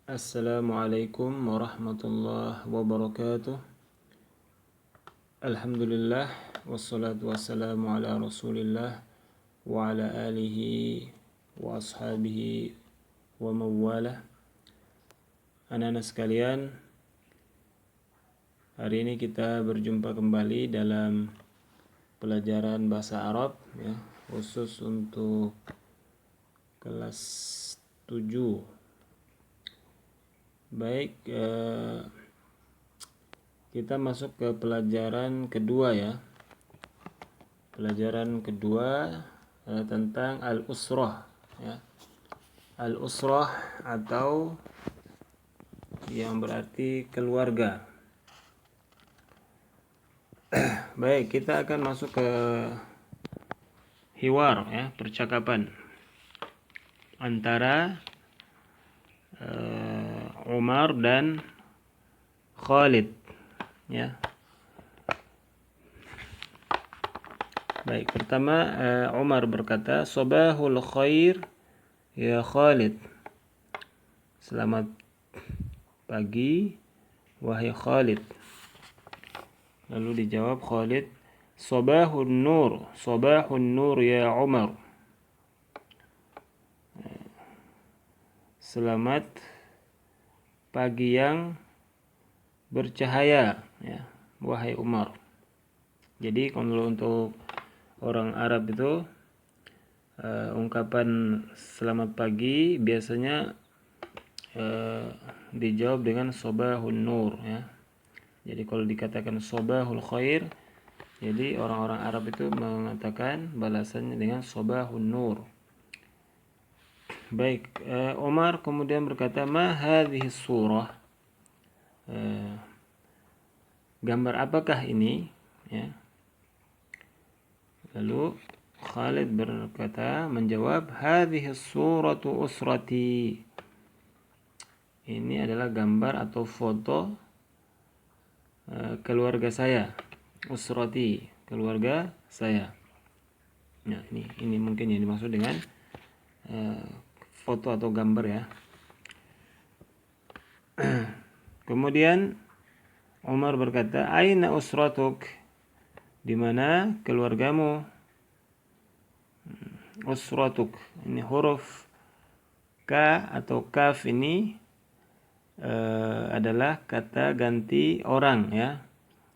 Assalamualaikum warahmatullahi wabarakatuh. Alhamdulillah wassalatu wassalamu ala Rasulillah wa ala alihi wa ashabihi wa mawalah. Anak-anak sekalian, hari ini kita berjumpa kembali dalam pelajaran bahasa Arab ya, khusus untuk kelas 7. Baik, kita masuk ke pelajaran kedua ya. Pelajaran kedua tentang al-usrah ya. Al-usrah atau yang berarti keluarga. Baik, kita akan masuk ke hiwar ya, percakapan antara Umar dan Khalid ya. Baik, pertama Umar berkata, "Sabahul khair ya Khalid." Selamat pagi wahai Khalid. Lalu dijawab Khalid, "Sabahun nur ya Umar." Selamat pagi yang bercahaya ya, wahai Umar. Jadi kalau untuk orang Arab itu ungkapan selamat pagi biasanya dijawab dengan sabahun nur ya. Jadi kalau dikatakan sabahul khair, jadi orang-orang Arab itu mengatakan balasannya dengan sabahun nur. Baik, Umar kemudian berkata, "Ma hadhihi surah?" Gambar apakah ini? Ya. Lalu Khalid berkata, menjawab, "Hadhihi suratu usrati." Ini adalah gambar atau foto keluarga saya. Usrati, keluarga saya. Nah, ini mungkin yang dimaksud dengan foto atau gambar ya. Kemudian Umar berkata, "Aina usratuk?" Di mana keluargamu? Usratuk. Ini huruf K atau kaf ini adalah kata ganti orang ya,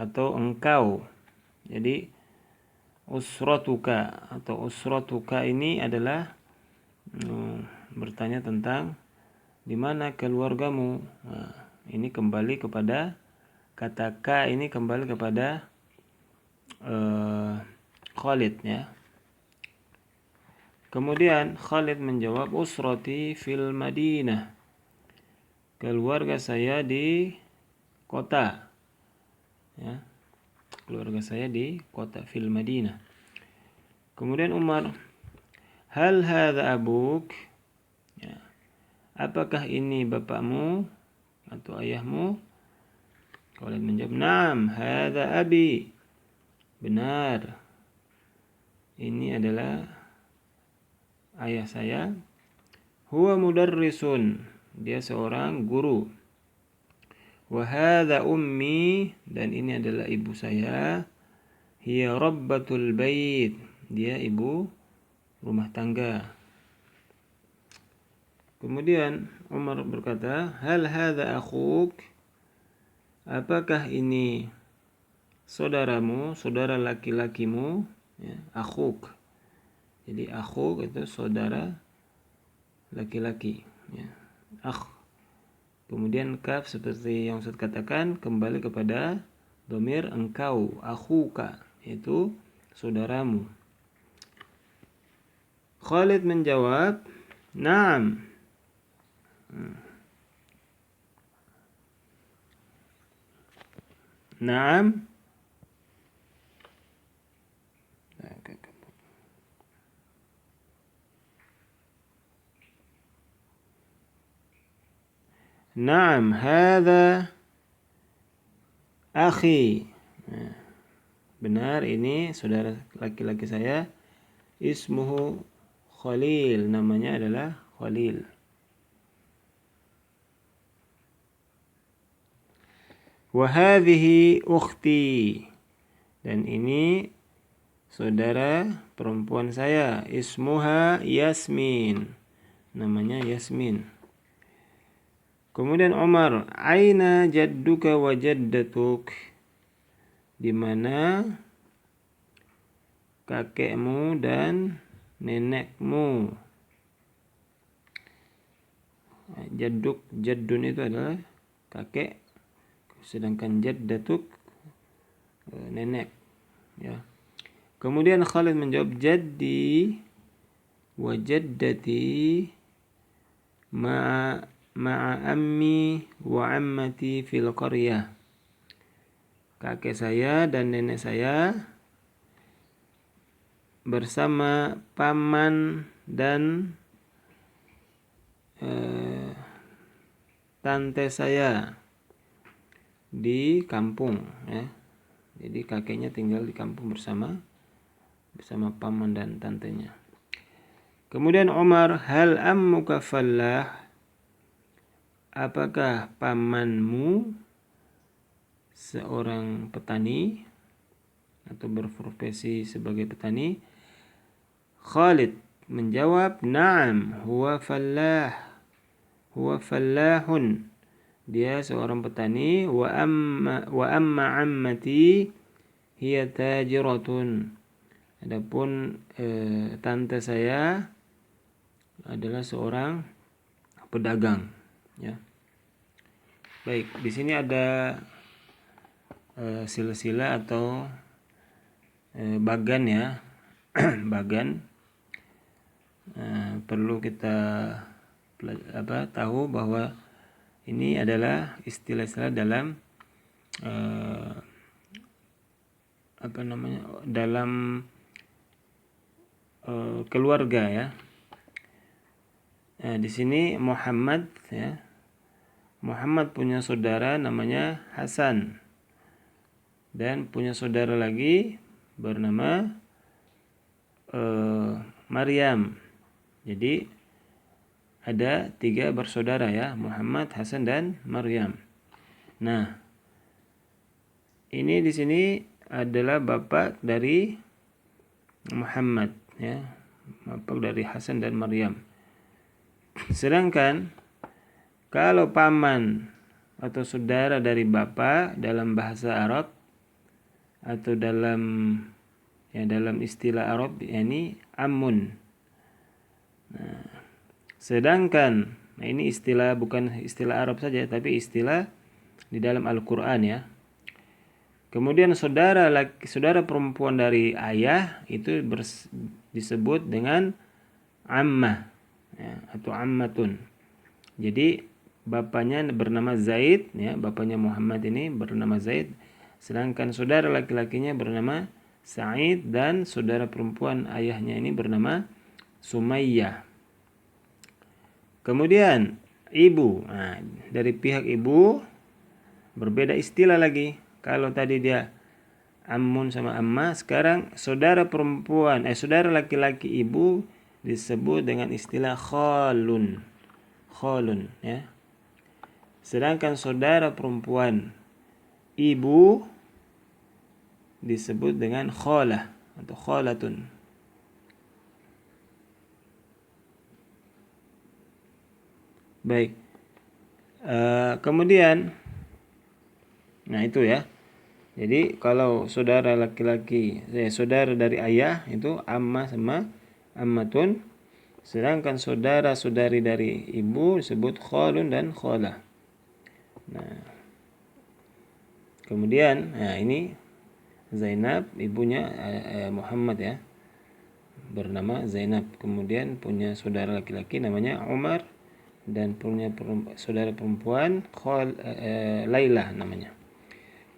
atau engkau. Jadi usratuka atau usratuka ini adalah bertanya tentang di mana keluargamu. Nah, ini kembali kepada kata K, ini kembali kepada Khalid ya. Kemudian Khalid menjawab, "Usrati fil Madinah." Keluarga saya di kota. Ya. Keluarga saya di kota fil Madinah. Kemudian Umar, "Hal hadza abuk?" Ya. Apakah ini bapakmu atau ayahmu? Khalid menjawab, "Naam, hadza abi." Benar. Ini adalah ayah saya. "Huwa mudarrisun." Dia seorang guru. "Wa hadza ummi." Dan ini adalah ibu saya. "Hiya rabbatul bait." Dia ibu rumah tangga. Kemudian Umar berkata, "Hal hadza akhuk?" Apakah ini saudaramu, saudara laki-lakimu? Ya, akhuk. Jadi akhuk itu saudara laki-laki. Ya. Akh. Kemudian kaf seperti yang Ustaz katakan kembali kepada dhamir engkau, akhuka, yaitu saudaramu. Khalid menjawab, "Naam." Naam. Naam, hadza akhi. Benar, ini saudara laki-laki saya. Ismuhu Khalil, namanya adalah Khalil. Wa hadhihi ukhti. Dan ini saudara perempuan saya. Ismuha Yasmin. Namanya Yasmin. Kemudian Umar, aina jadduka wa jaddatuk? Di mana kakekmu dan nenekmu? Jaddun itu adalah kakek, sedangkan jaddatuk nenek, ya. Kemudian Khalid menjawab, jaddi wa jaddati ma'a ammi wa ammati fil qaryah. Kakek saya dan nenek saya bersama paman dan tante saya di kampung, ya. Jadi kakeknya tinggal di kampung bersama paman dan tantenya. Kemudian Umar, hal ammuka fallah? Apakah pamanmu seorang petani atau berprofesi sebagai petani? Khalid menjawab, na'am, huwa fallahun. Dia seorang petani. Wa amma ammati hiya tajiratun. Adapun tante saya adalah seorang pedagang, ya. Baik, di sini ada silsilah atau bagan, ya. Bagan. Perlu kita tahu bahwa ini adalah istilah-istilah dalam dalam keluarga, ya. Di sini Muhammad, ya. Muhammad punya saudara namanya Hasan dan punya saudara lagi bernama Maryam. Jadi ada 3 bersaudara, ya, Muhammad, Hasan dan Maryam. Nah, ini di sini adalah bapak dari Muhammad, ya, bapak dari Hasan dan Maryam. Sedangkan kalau paman atau saudara dari bapak dalam bahasa Arab atau dalam istilah Arab, yakni ammun. Nah, sedangkan ini istilah, bukan istilah Arab saja, tapi istilah di dalam Al-Qur'an, ya. Kemudian saudara perempuan dari ayah itu disebut dengan ammah, ya, atau ammatun. Jadi bapaknya bernama Zaid, ya, bapaknya Muhammad ini bernama Zaid, sedangkan saudara laki-lakinya bernama Sa'id dan saudara perempuan ayahnya ini bernama Sumayyah. Kemudian ibu, dari pihak ibu berbeda istilah lagi. Kalau tadi dia ammun sama amma, sekarang saudara laki-laki ibu disebut dengan istilah khalun, ya. Sedangkan saudara perempuan ibu disebut dengan khalah atau khalatun. Baik. Kemudian, nah itu, ya. Jadi kalau saudara laki-laki, saudara dari ayah itu amma sama ammatun, sedangkan saudara-saudari dari ibu disebut khalun dan khalah. Nah, kemudian, ini Zainab, ibunya Muhammad, ya, bernama Zainab. Kemudian punya saudara laki-laki namanya Umar dan punya saudara perempuan Lailah namanya.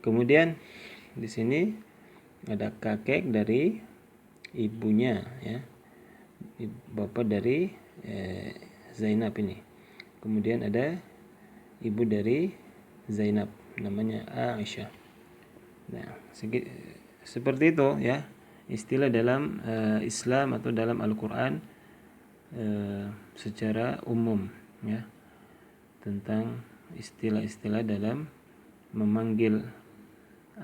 Kemudian di sini ada kakek dari ibunya, ya, bapak dari Zainab ini. Kemudian ada ibu dari Zainab namanya Aisyah. Nah, seperti itu, ya, istilah dalam Islam atau dalam Al-Qur'an secara umum, ya, tentang istilah-istilah dalam memanggil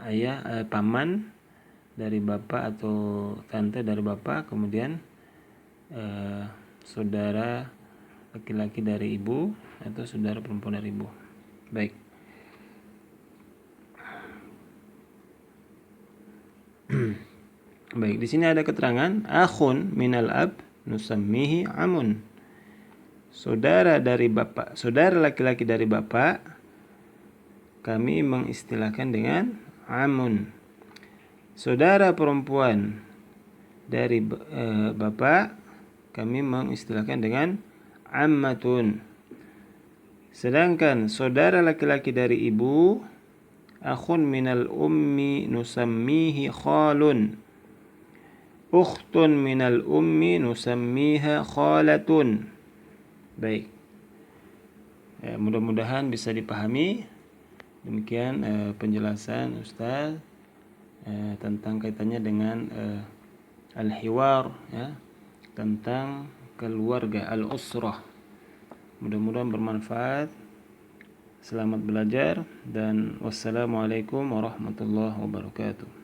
ayah, paman dari bapak atau tante dari bapak, kemudian saudara laki-laki dari ibu atau saudara perempuan dari ibu. Baik. Baik, di sini ada keterangan akhun minal ab nusammihi amun. Saudara dari bapak, saudara laki-laki dari bapak kami mengistilahkan dengan amun. Saudara perempuan dari bapak kami mengistilahkan dengan ammatun. Sedangkan saudara laki-laki dari ibu, akhun minal ummi nusammihi khalun. Ukhtun minal ummi nusammiha khalatun. Baik. Mudah-mudahan bisa dipahami. Demikian penjelasan Ustaz tentang kaitannya dengan al-hiwar, ya, tentang keluarga, al-usrah. Mudah-mudahan bermanfaat. Selamat belajar dan wassalamualaikum warahmatullahi wabarakatuh.